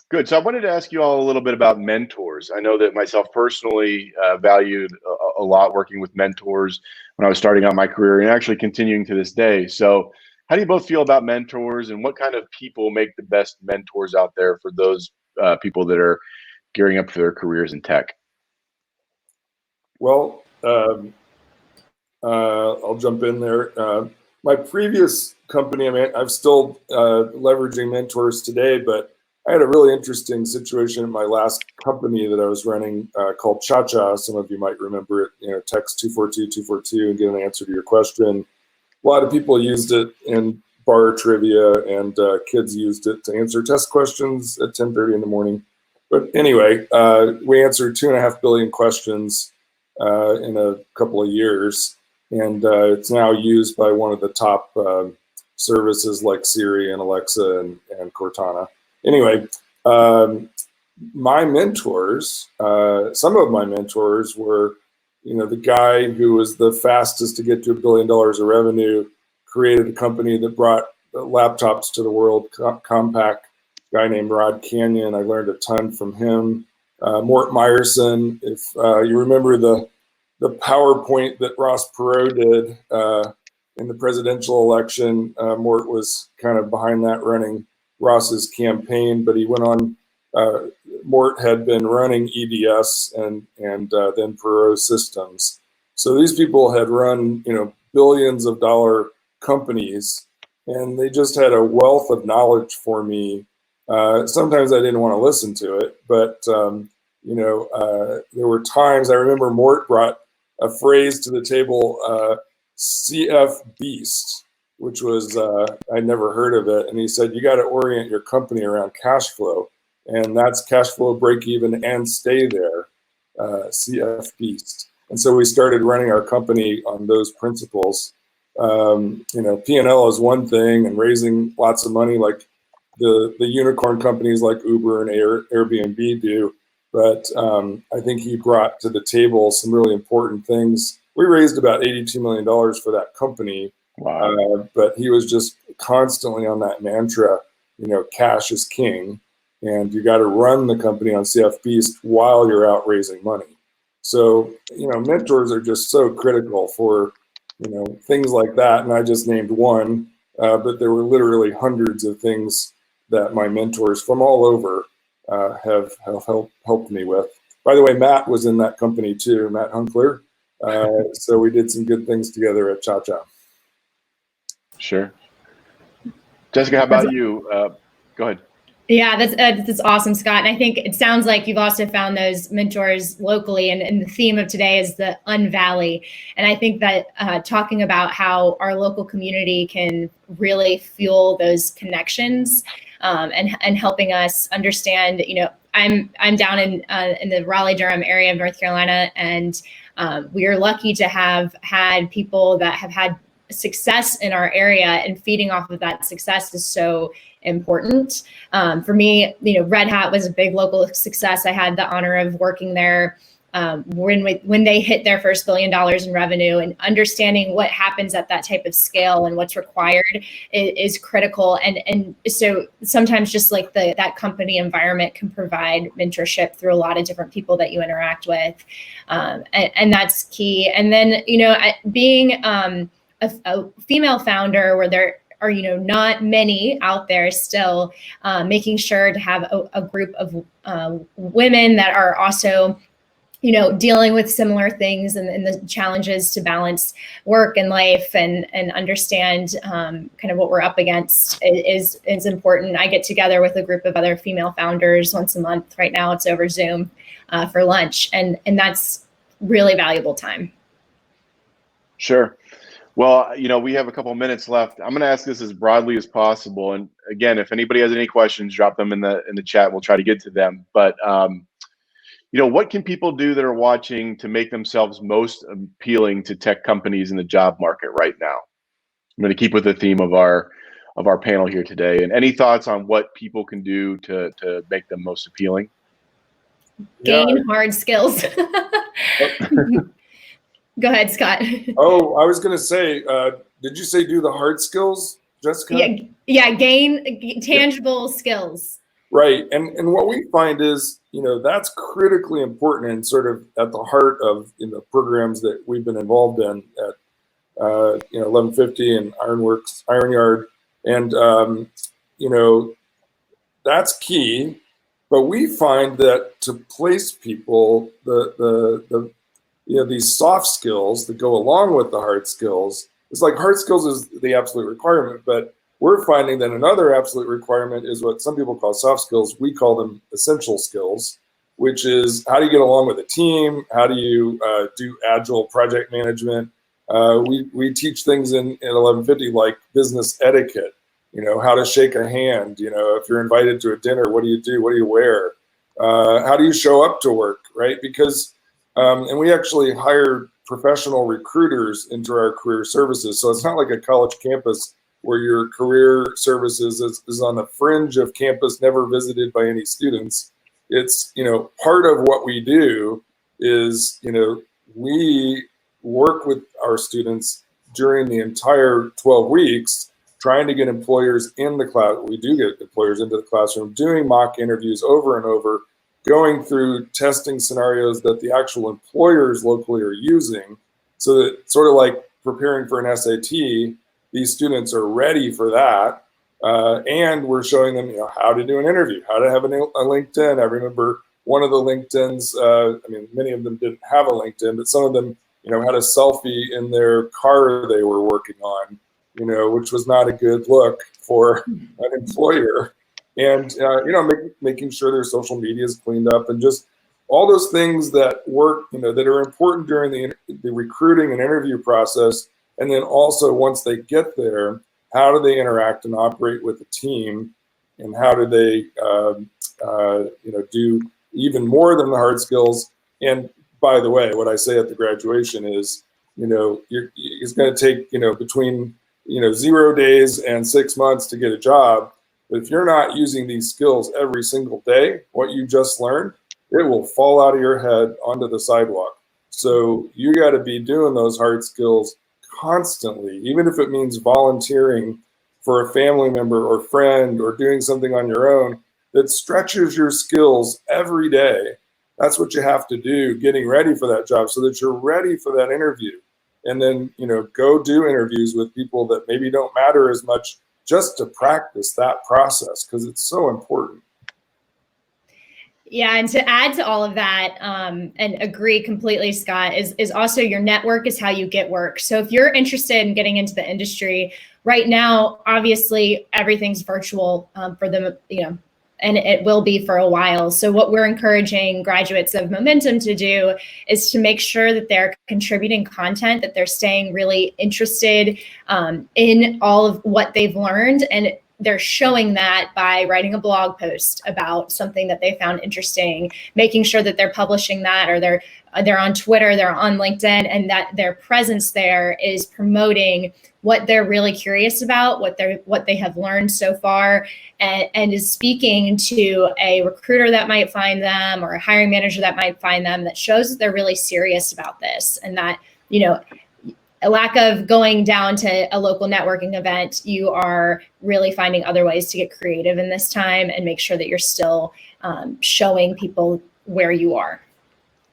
Good. So I wanted to ask you all a little bit about mentors. I know that myself personally valued a lot working with mentors when I was starting out my career and actually continuing to this day. So how do you both feel about mentors, and what kind of people make the best mentors out there for those people that are gearing up for their careers in tech? Well, I'll jump in there. My previous company, I mean, I'm still leveraging mentors today, but I had a really interesting situation in my last company that I was running called Cha-Cha. Some of you might remember it. Text 242-242 and get an answer to your question. A lot of people used it in bar trivia, and kids used it to answer test questions at 10:30 in the morning. But anyway, we answered 2.5 billion questions in a couple of years, and it's now used by one of the top services like Siri and Alexa and Cortana. Anyway, my mentors, some of my mentors were, the guy who was the fastest to get to $1 billion of revenue, created a company that brought laptops to the world, Compaq, guy named Rod Canyon. I learned a ton from him. Mort Meyerson, if you remember the PowerPoint that Ross Perot did in the presidential election, Mort was kind of behind that, running Ross's campaign, but he went on. Mort had been running EDS and then Perot Systems. So these people had run, billions of dollar companies, and they just had a wealth of knowledge for me. Sometimes I didn't want to listen to it, but there were times I remember Mort brought a phrase to the table, CF Beast, which was, I'd never heard of it. And he said, you got to orient your company around cash flow. And that's cash flow break even and stay there, CF Beast. And so we started running our company on those principles. P&L is one thing, and raising lots of money like the unicorn companies like Uber and Airbnb do. But I think he brought to the table some really important things. We raised about $82 million for that company. Wow. But he was just constantly on that mantra, cash is king, and you got to run the company on CF Beast while you're out raising money. So, mentors are just so critical for, things like that. And I just named one, but there were literally hundreds of things that my mentors from all over have helped me with. By the way, Matt was in that company too, Matt Hunkler. So we did some good things together at Cha-Cha. Sure. Jessica, how about you? Go ahead. Yeah, that's awesome, Scott. And I think it sounds like you've also found those mentors locally. And the theme of today is the Unvalley. And I think that talking about how our local community can really fuel those connections and helping us understand, I'm down in the Raleigh-Durham area of North Carolina, and we are lucky to have had people that have had success in our area, and feeding off of that success is so important. For me, Red Hat was a big local success. I had the honor of working there when they hit their first $1 billion in revenue, and understanding what happens at that type of scale and what's required is critical. And so sometimes just like that company environment can provide mentorship through a lot of different people that you interact with. And that's key. And then, being a female founder where there are, not many out there still, making sure to have a group of women that are also, dealing with similar things and the challenges to balance work and life and understand kind of what we're up against is important. I get together with a group of other female founders once a month. Right now it's over Zoom for lunch, and that's really valuable time. Sure. Well, we have a couple of minutes left. I'm going to ask this as broadly as possible. And again, if anybody has any questions, drop them in the chat. We'll try to get to them. But, what can people do that are watching to make themselves most appealing to tech companies in the job market right now? I'm going to keep with the theme of our panel here today. And any thoughts on what people can do to make them most appealing? Gain hard skills. Go ahead, Scott. Oh, I was going to say, did you say do the hard skills, Jessica? Yeah, gain tangible skills. Right. And what we find is, that's critically important and sort of at the heart of programs that we've been involved in at 1150 and Ironworks, Iron Yard. And, that's key. But we find that to place people, these soft skills that go along with the hard skills, it's like hard skills is the absolute requirement, but we're finding that another absolute requirement is what some people call soft skills. We call them essential skills, which is how do you get along with a team? How do you do agile project management? We teach things in 1150 like business etiquette, how to shake a hand, if you're invited to a dinner, what do you do? What do you wear? How do you show up to work, right? Because, and we actually hire professional recruiters into our career services. So it's not like a college campus where your career services is on the fringe of campus, never visited by any students. It's, part of what we do is, we work with our students during the entire 12 weeks, trying to get employers in the class. We do get employers into the classroom, doing mock interviews over and over, going through testing scenarios that the actual employers locally are using, so that sort of like preparing for an SAT, these students are ready for that. And we're showing them, how to do an interview, how to have a LinkedIn. I remember one of the LinkedIns, many of them didn't have a LinkedIn, but some of them, had a selfie in their car they were working on, which was not a good look for an employer. And, making sure their social media is cleaned up and just all those things that work, that are important during the recruiting and interview process. And then also once they get there, how do they interact and operate with the team, and how do they, do even more than the hard skills. And by the way, what I say at the graduation is, it's going to take, between, 0 days and 6 months to get a job. But if you're not using these skills every single day, what you just learned, it will fall out of your head onto the sidewalk. So you got to be doing those hard skills constantly, even if it means volunteering for a family member or friend or doing something on your own that stretches your skills every day. That's what you have to do, getting ready for that job so that you're ready for that interview. And then, go do interviews with people that maybe don't matter as much, just to practice that process, because it's so important. Yeah, and to add to all of that, and agree completely, Scott, is also your network is how you get work. So if you're interested in getting into the industry right now, obviously everything's virtual for them, and it will be for a while. So what we're encouraging graduates of Momentum to do is to make sure that they're contributing content, that they're staying really interested in all of what they've learned, and they're showing that by writing a blog post about something that they found interesting, making sure that they're publishing that, or they're on Twitter, they're on LinkedIn, and that their presence there is promoting what they're really curious about, what they have learned so far, and is speaking to a recruiter that might find them, or a hiring manager that might find them, that shows that they're really serious about this, and that, a lack of going down to a local networking event, you are really finding other ways to get creative in this time and make sure that you're still showing people where you are.